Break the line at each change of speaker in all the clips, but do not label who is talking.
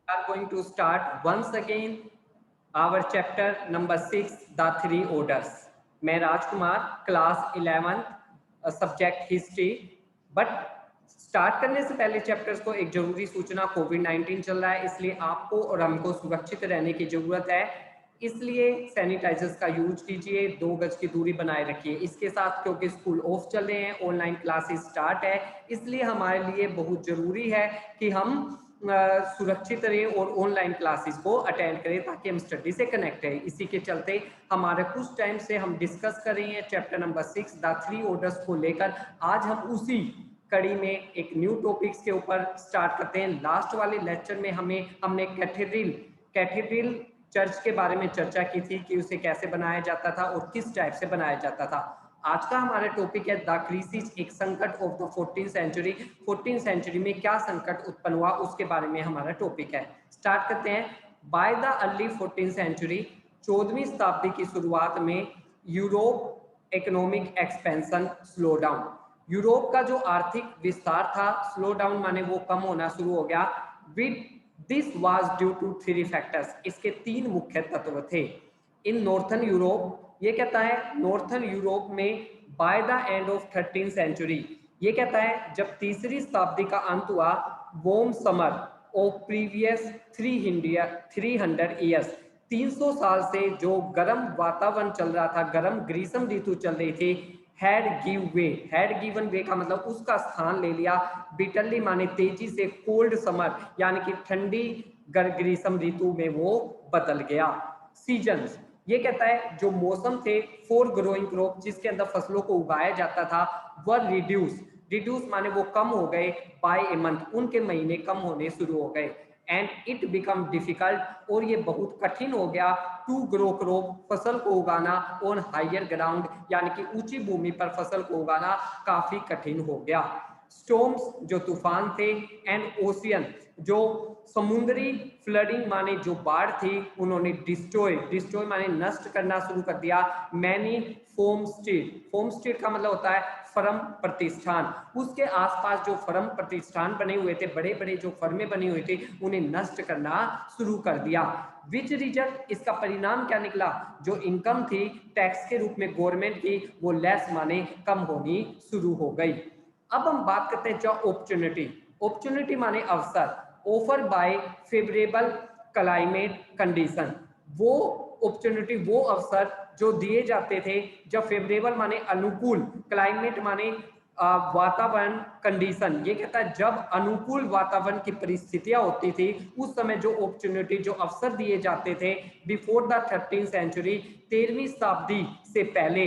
are going to start once again our chapter number 6, the three orders. मैं Rajkumar, class 11th, subject history. But start करने से पहले chapters को एक जरूरी सूचना, कोविड-19 चल रहा है, इसलिए आपको और हमको सुरक्षित रहने की जरूरत है। इसलिए सैनिटाइजर्स का यूज कीजिए, 2 गज की दूरी बनाए रखिए। इसके साथ क्योंकि स्कूल ऑफ चल रहे हैं, ऑनलाइन क्लासेस स्टार्ट है, इसलिए हमारे लिए बहुत जरूरी है कि हम सुरक्षित रहें और ऑनलाइन क्लासेस को अटेंड करें ताकि हम स्टडी से कनेक्ट रहें। इसी के चलते हमारे कुछ टाइम से हम डिस्कस कर रहे हैं chapter number 6 the three orders को लेकर। आज हम उसी कड़ी में एक न्यू टॉपिक्स के ऊपर स्टार्ट करते हैं। लास्ट वाले लेक्चर में हमने कैथेड्रल चर्च के बारे में चर्चा की थी कि उसे कैसे बनाया जाता था और किस टाइप से बनाया जाता था। आज का हमारा टॉपिक है द क्राइसिस, एक संकट of the 14th century. 14th century में क्या संकट उत्पन्न हुआ उसके बारे में हमारा टॉपिक है। स्टार्ट करते हैं। By the early 14th century, 14वीं शताब्दी की शुरुआत में Europe economic expansion slow down. Europe का जो आर्थिक विस्तार था, स्लो डाउन माने वो कम होना शुरू हो गया। With this was due to three factors, इसके 3 मुख्य तत्व थे। इन नॉर्थन यूरोप, ये कहता है नॉर्थन यूरोप में by the end of 13th century, ये कहता है जब तीसरी शताब्दी का अंत हुआ, warm summer of previous 300 years, 300 साल से जो गर्म वातावरण चल रहा था, गर्म ग्रीष्म ऋतु चल रही थी, हैड गिवन वे का मतलब उसका स्थान ले लिया बिटरली माने तेजी से कोल्ड समर यानी कि ठंडी ग्रीष्म ऋतु में वो बदल गया। सीजन्स, ये कहता है जो मौसम थे फॉर ग्रोइंग क्रॉप, जिसके अंदर फसलों को उगाया जाता था, वह रिड्यूस माने वो कम हो गए, बाय ए मंथ, उनके महीने कम होने शुरू हो गए। एंड इट बिकम डिफिकल्ट, और ये बहुत कठिन हो गया, टू ग्रो क्रॉप, फसल को उगाना, ऑन हायर ग्राउंड यानी कि ऊंची भूमि पर फसल को उगाना काफी कठिन हो गया। स्टॉर्म्स, जो तूफान थे, एंड ओशियन, जो समुद्री फ्लडिंग माने जो बाढ़ थी, उन्होंने डिस्ट्रॉय माने नष्ट करना शुरू कर दिया। मैनी फोम स्टेट का मतलब होता है फर्म प्रतिष्ठान, उसके आसपास जो फर्म प्रतिष्ठान बने हुए थे, बड़े बड़े जो फर्में बनी हुई थी, उन्हें नष्ट करना शुरू कर दिया। विच रिजल्ट, इसका परिणाम क्या निकला, जो इनकम थी टैक्स के रूप में गवर्नमेंट की, वो लेस माने कम होनी शुरू हो गई। अब हम बात करते हैं जो अपॉर्चुनिटी माने अवसर, offer by favourable climate condition, वो अपॉर्चुनिटी, वो अवसर जो दिए जाते थे जब फेवरेबल माने अनुकूल, क्लाइमेट माने वातावरण, कंडीशन, ये कहता है जब अनुकूल वातावरण की परिस्थितियां होती थी, उस समय जो अपॉर्चुनिटी, जो अवसर दिए जाते थे बिफोर द 13th सेंचुरी, 13वीं शताब्दी से पहले,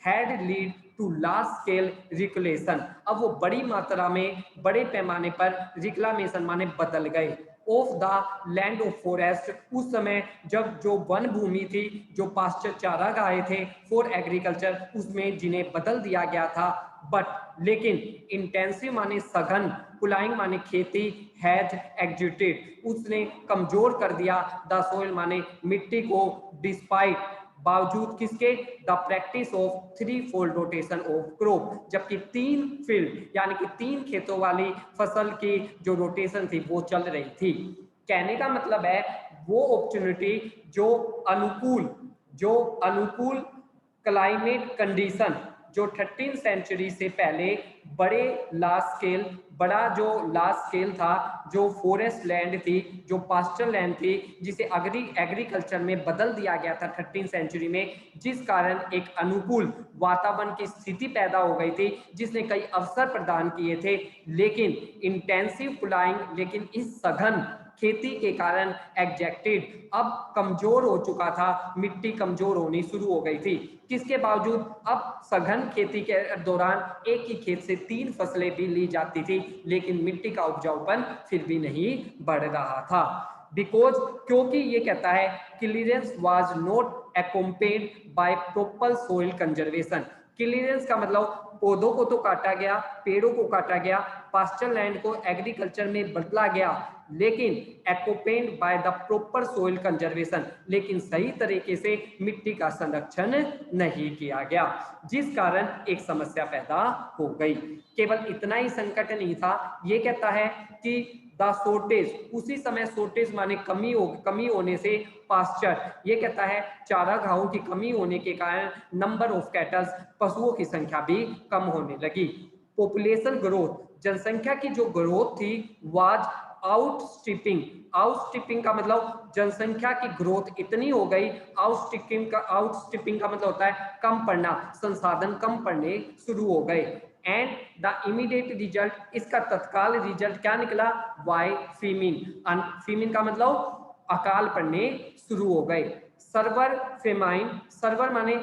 had lead to large scale reclamation, अब वो बड़ी मात्रा में, बड़े पैमाने पर रिक्लेमेशन माने बदल गए, of the land of forest, उस समय जब जो वन भूमि थी, जो पास्चर चारागाह थे फॉर एग्रीकल्चर, उसमें जिन्हें बदल दिया गया था। बट लेकिन इंटेंसिव माने सघन, पुलाइंग माने खेती, हैज एग्जीटेड, उसने कमजोर कर दिया, द सोइल माने मिट्टी को, डिस्पाइट बावजूद किसके, the practice of 3-fold rotation of crop, जबकि 3 फील्ड यानी कि 3 खेतों वाली फसल की जो रोटेशन थी वो चल रही थी। कहने का मतलब है वो अपॉर्चुनिटी जो अनुकूल क्लाइमेट कंडीशन, जो 13th सेंचुरी से पहले बड़ा जो लार्ज स्केल था, जो फॉरेस्ट लैंड थी, जो पास्चर लैंड थी, जिसे एग्रीकल्चर में बदल दिया गया था 13th सेंचुरी में, जिस कारण एक अनुकूल वातावरण की स्थिति पैदा हो गई थी, जिसने कई अवसर प्रदान किए थे, लेकिन इंटेंसिव पुलाइंग, लेकिन इस सघन खेती के कारण एग्जेक्टेड, अब कमजोर हो चुका था, मिट्टी कमजोर होनी शुरू हो गई थी। किसके बावजूद, अब सघन खेती के दौरान एक ही खेत से 3 फसलें भी ली जाती थी, लेकिन मिट्टी का उपजाऊपन फिर भी नहीं बढ़ रहा था। बिकॉज, क्योंकि ये कहता है clearance was not accompanied by proper soil conservation. Clearance का मतलब पौधों को तो काटा गया, पेड़ों को काटा गया, पास्चर लैंड को एग्रीकल्चर में बदला गया, लेकिन accompanied by the proper soil conservation, लेकिन सही तरीके से मिट्टी का संरक्षण नहीं किया गया, जिस कारण एक समस्या पैदा हो गई। केवल इतना ही संकट नहीं था, ये कहता है कि द शॉर्टेज, उसी समय शॉर्टेज माने कमी होने से पास्चर, ये कहता है चारागाहों की कमी होने के कारण नंबर ऑफ कैटल्स, पशुओं की संख्या भी कम होने लगी। पॉपुलेशन ग्रोथ, जनसंख्या की जो ग्रोथ थी वाज आउटस्टिपिंग का मतलब जनसंख्या की ग्रोथ इतनी हो गई, आउटस्टिपिंग का मतलब होता है कम पड़ना, संसाधन कम पड़ने शुरू हो गए। एंड द इमीडिएट रिजल्ट, इसका तत्काल रिजल्ट क्या निकला, वाई फीमिन, फीमिन का मतलब अकाल पड़ने शुरू हो गए। सर्वर फेमाइन, सर्वर माने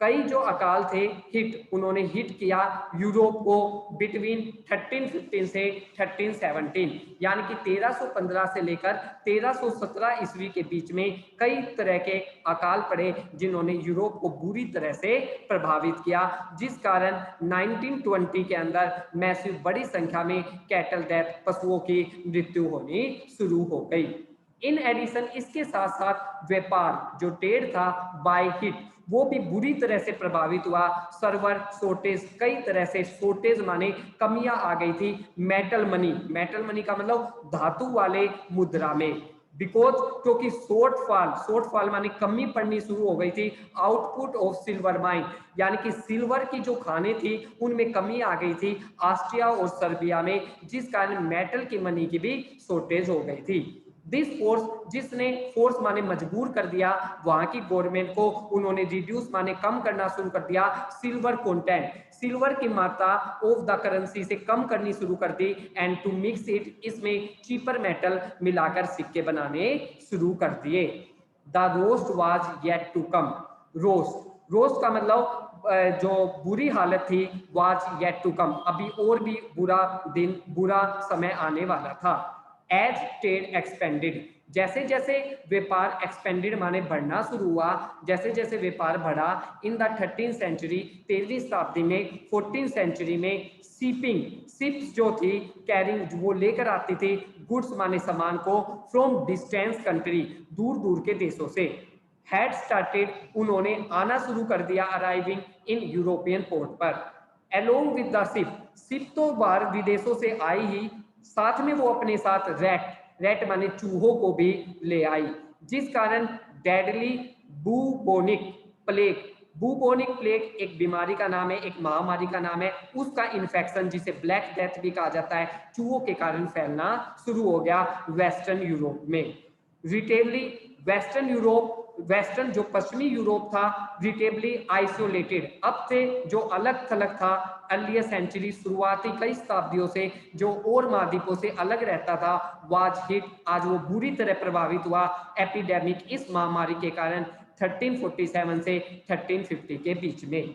कई जो अकाल थे हिट, उन्होंने हिट किया यूरोप को बिटवीन 1315 से 1317, यानी कि 1315 से लेकर 1317 ईस्वी के बीच में कई तरह के अकाल पड़े जिन्होंने यूरोप को बुरी तरह से प्रभावित किया, जिस कारण 1920 के अंदर मैसिव बड़ी संख्या में कैटल डेथ, पशुओं की मृत्यु होनी शुरू हो गई। इन एडिशन इसके साथ साथ व्यापार जो ट्रेड था बाय हिट, वो भी बुरी तरह से प्रभावित हुआ। सर्वर शॉर्टेज, कई तरह से शॉर्टेज माने कमियां आ गई थी। मेटल मनी का मतलब धातु वाले मुद्रा में, बिकॉज क्योंकि शॉर्टफॉल माने कमी पड़नी शुरू हो गई थी। आउटपुट ऑफ सिल्वर माइन, यानी कि सिल्वर की जो खानें थी उनमें कमी आ गई थी ऑस्ट्रिया और सर्बिया में, जिस कारण मेटल की मनी की भी शॉर्टेज हो गई थी। दिस फोर्स, जिसने फोर्स माने मजबूर कर दिया वहां की गवर्नमेंट को, उन्होंने रिड्यूस माने कम करना शुरू कर दिया सिल्वर कंटेंट, सिल्वर की मात्रा ऑफ द करेंसी से कम करनी शुरू कर दी। एंड टू मिक्स इट, इसमें चीपर मेटल मिलाकर सिक्के बनाने शुरू कर दिए। The worst was yet to come, worst का मतलब जो बुरी हालत थी वाज येट टू कम, अभी और भी बुरा समय आने वाला था। एज ट्रेड एक्सपेंडेड, जैसे जैसे व्यापार एक्सपेंडेड माने बढ़ना शुरू हुआ, जैसे जैसे व्यापार बढ़ा इन द 13th सेंचुरी, 13वीं शताब्दी में, 14th सेंचुरी में शिप्स जो थी कैरिंग, वो लेकर आती थी गुड्स माने सामान को फ्रॉम डिस्टेंस कंट्री, दूर दूर के देशों से। हैड स्टार्टेड, उन्होंने आना शुरू कर दिया अराइविंग इन यूरोपियन पोर्ट पर। अलोंग विद द शिप तो बाहर विदेशों से आई ही, साथ में वो अपने साथ रैट माने चूहों को भी ले आई, जिस कारण डेडली बूबोनिक प्लेग एक बीमारी का नाम है, एक महामारी का नाम है, उसका इन्फेक्शन जिसे ब्लैक डेथ भी कहा जाता है, चूहों के कारण फैलना शुरू हो गया वेस्टर्न यूरोप में। रिटेबली वेस्टर्न जो पश्चिमी यूरोप था, रिटेबली आइसोलेटेड, अब से जो अलग थलग था अर्लियर सेंचुरी, शुरुआती कई शताब्दियों से जो और महाद्वीपों से अलग रहता था, वाज हिट, आज वो बुरी तरह प्रभावित हुआ एपिडेमिक, इस महामारी के कारण 1347 से 1350 के बीच में।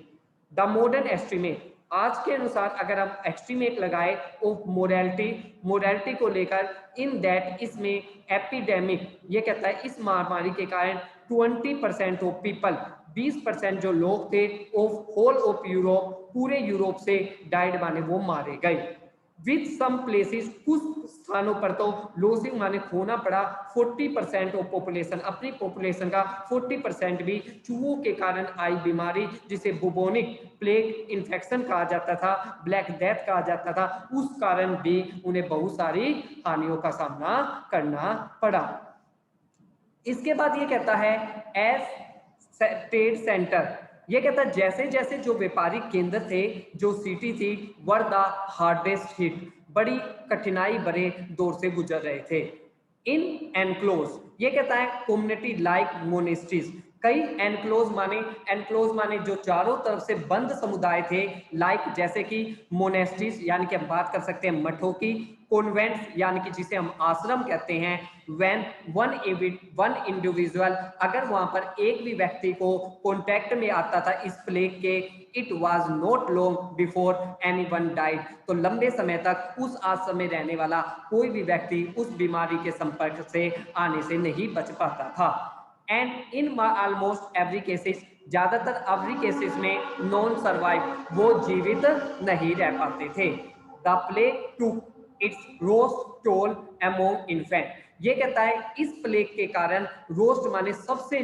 द मॉडर्न एस्टिमेट, आज के अनुसार अगर हम एस्टिमेट लगाए ऑफ मोरालिटी को लेकर, इन दैट, इसमें एपिडेमिक, ये कहता है इस महामारी के कारण 20% ऑफ पीपल, 20% जो लोग थे ऑफ होल ऑफ यूरोप, पूरे यूरोप से डाइड माने वो मारे गए। विथ सम प्लेसेस, कुछ स्थानों पर तो लॉसिंग माने खोना पड़ा 40% ऑफ पॉपुलेशन, अपनी पॉपुलेशन का 40% भी चूहों के कारण आई बीमारी, जिसे बुबोनिक प्लेग इन्फेक्शन कहा जाता था, ब्लैक डेथ कहा जाता था, उस कारण भी उन्हें बहुत सारी हानियों का सामना करना पड़ा। इसके बाद ये कहता है एज ट्रेड सेंटर, ये कहता है जैसे जैसे जो व्यापारिक केंद्र थे, जो सिटी थी, वर द हार्डेस्ट हिट, बड़ी कठिनाई भरे दौर से गुजर रहे थे। इन एनक्लोज, ये कहता है कम्युनिटी लाइक मोनेस्ट्रीज, कई एनक्लोज माने जो चारों तरफ से बंद समुदाय थे, लाइक जैसे कि मोनेस्ट्रीज यानी कि हम बात कर सकते हैं मठों की, कॉन्वेंट्स यानी कि जिसे हम आश्रम कहते हैं, व्हेन वन इंडिविजुअल, अगर वहां पर एक भी व्यक्ति को कॉन्टैक्ट में आता था इस प्लेग के, it was not long before anyone died, तो लंबे समय तक उस आश्रम में रहने वाला कोई भी व्यक्ति उस बीमारी के संपर्क से आने से नहीं बच पाता था। And in almost every cases, ज्यादातर अवरी केसेस में नॉन सर्वाइव, वो जीवित नहीं रह पाते थे। द प्लेग टूक it's roast toll among infant, ये कहता है इस प्लेग के कारण रोस्ट माने सबसे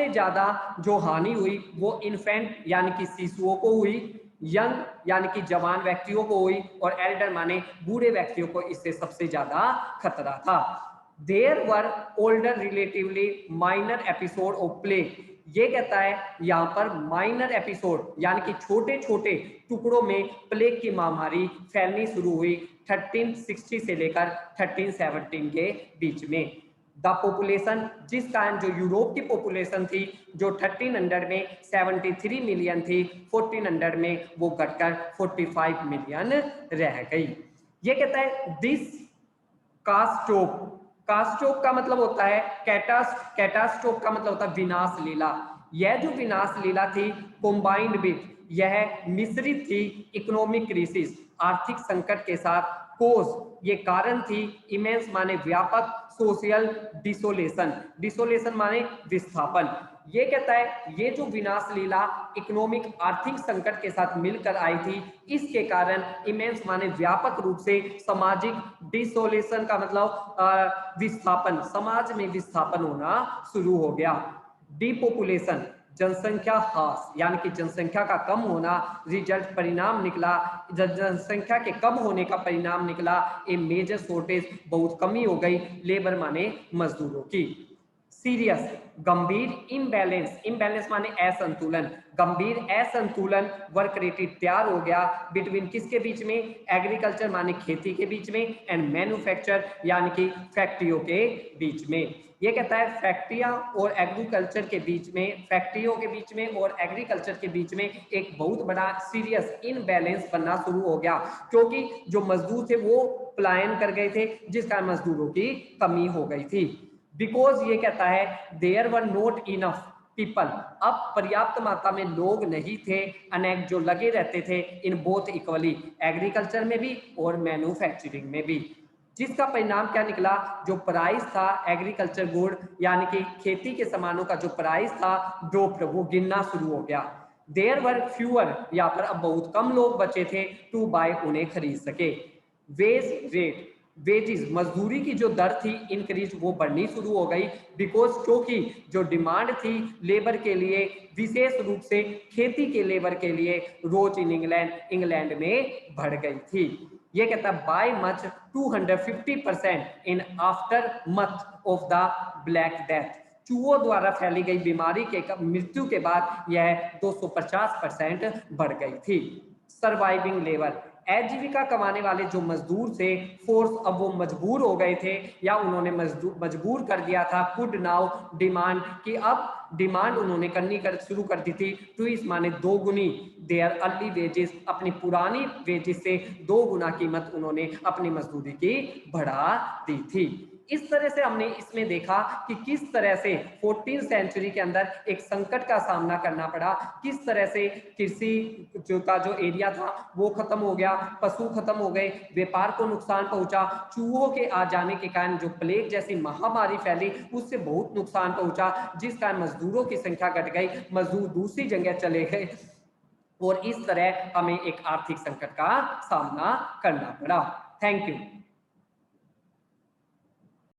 ज्यादा जो हानि हुई वो इन्फेंट यानी कि शिशुओं को हुई, यंग यानी कि जवान व्यक्तियों को हुई, और एल्डर माने बूढ़े व्यक्तियों को इससे सबसे ज्यादा खतरा था। There were older relatively minor episode of plague, ये कहता है यहाँ पर माइनर एपिसोड यानी कि छोटे छोटे टुकड़ों में प्लेग की महामारी फैलनी शुरू हुई 1360 से लेकर 1317 के बीच में। द पॉपुलेशन, जिस कारण जो यूरोप की पॉपुलेशन थी जो 1300 में 73 मिलियन थी, 1400 में वो घटकर 45 मिलियन रह गई। ये कहता है दिस कास्टोप, कास्टोप का मतलब होता है कैटास्ट्रोफ का मतलब होता है विनाश लीला। यह जो विनाश लीला थी कॉम्बाइंड विद, यह मिश्रित थी इकोनॉमिक क्राइसिस, आर्थिक संकट के साथ, कोज ये कारण थी, इमेंस माने व्यापक, सोशल डिसोलेशन, डिसोलेशन माने विस्थापन। ये कहता है ये जो विनाश लीला इकोनॉमिक आर्थिक संकट के साथ मिलकर आई थी, इसके कारण इमेंस माने व्यापक रूप से सामाजिक डिसोलेशन का मतलब विस्थापन, समाज में विस्थापन होना शुरू हो गया। डिपॉपुलेशन जनसंख्या ह्रास यानी कि जनसंख्या का कम होना, रिजल्ट परिणाम निकला, जनसंख्या के कम होने का परिणाम निकला ए मेजर शॉर्टेज, बहुत कमी हो गई लेबर माने मजदूरों की। सीरियस गंभीर इम्बैलेंस, इम्बैलेंस माने असंतुलन, गंभीर असंतुलन वर्क रेटेड तैयार हो गया बिटवीन किसके बीच में, एग्रीकल्चर माने खेती के बीच में, एंड मैन्युफैक्चर यानी कि फैक्ट्रियों के बीच में। ये कहता है फैक्ट्रियां और एग्रीकल्चर के बीच में, फैक्ट्रियों के बीच में और एग्रीकल्चर के बीच में एक बहुत बड़ा सीरियस इनबैलेंस बनना शुरू हो गया, क्योंकि जो मजदूर थे वो पलायन कर गए थे, जिस कारण मजदूरों की कमी हो गई थी। बिकॉज ये कहता है there were not enough people, अब पर्याप्त मात्रा में लोग नहीं थे, अनेक जो लगे रहते थे इन बोथ इक्वली, एग्रीकल्चर में भी और मैन्युफैक्चरिंग में भी, जिसका परिणाम क्या निकला, जो प्राइस था एग्रीकल्चर गुड यानी कि खेती के सामानों का जो प्राइस था ड्रॉप, वो गिरना शुरू हो गया। देयर वर फ्यूअर, यहाँ पर अब बहुत कम लोग बचे थे टू बाय, उन्हें खरीद सके। वेज रेट, वेजिस मजदूरी की जो दर थी इंक्रीज वो बढ़नी शुरू हो गई, बिकॉज क्योंकि जो डिमांड थी लेबर के लिए, विशेष रूप से खेती के लेबर के लिए, रोज इन इंग्लैंड में बढ़ गई थी। ये कहता है बाय मच 250% इन आफ्टर मथ ऑफ द ब्लैक डेथ, चूहों द्वारा फैली गई बीमारी के मृत्यु के बाद यह 250% बढ़ गई थी। सर्वाइविंग लेबर, आजीविका कमाने वाले जो मजदूर थे, फोर्स अब वो मजबूर हो गए थे या उन्होंने मजबूर कर दिया था, कुड नाउ डिमांड, कि अब डिमांड उन्होंने करनी शुरू कर दी थी, टू इस माने दो गुनी, देयर अर्ली वेजेस, अपनी पुरानी वेजेस से 2 गुना कीमत उन्होंने अपनी मजदूरी की बढ़ा दी थी। इस तरह से हमने इसमें देखा कि किस तरह से 14वीं सेंचुरी के अंदर एक संकट का सामना करना पड़ा, किस तरह से कृषि का जो एरिया था वो खत्म हो गया, पशु खत्म हो गए, व्यापार को नुकसान पहुंचा, चूहों के आ जाने के कारण जो प्लेग जैसी महामारी फैली उससे बहुत नुकसान पहुंचा, जिस कारण मजदूरों की संख्या घट गई, मजदूर दूसरी जगह चले गए और इस तरह हमें एक आर्थिक संकट का सामना करना पड़ा। Thank you.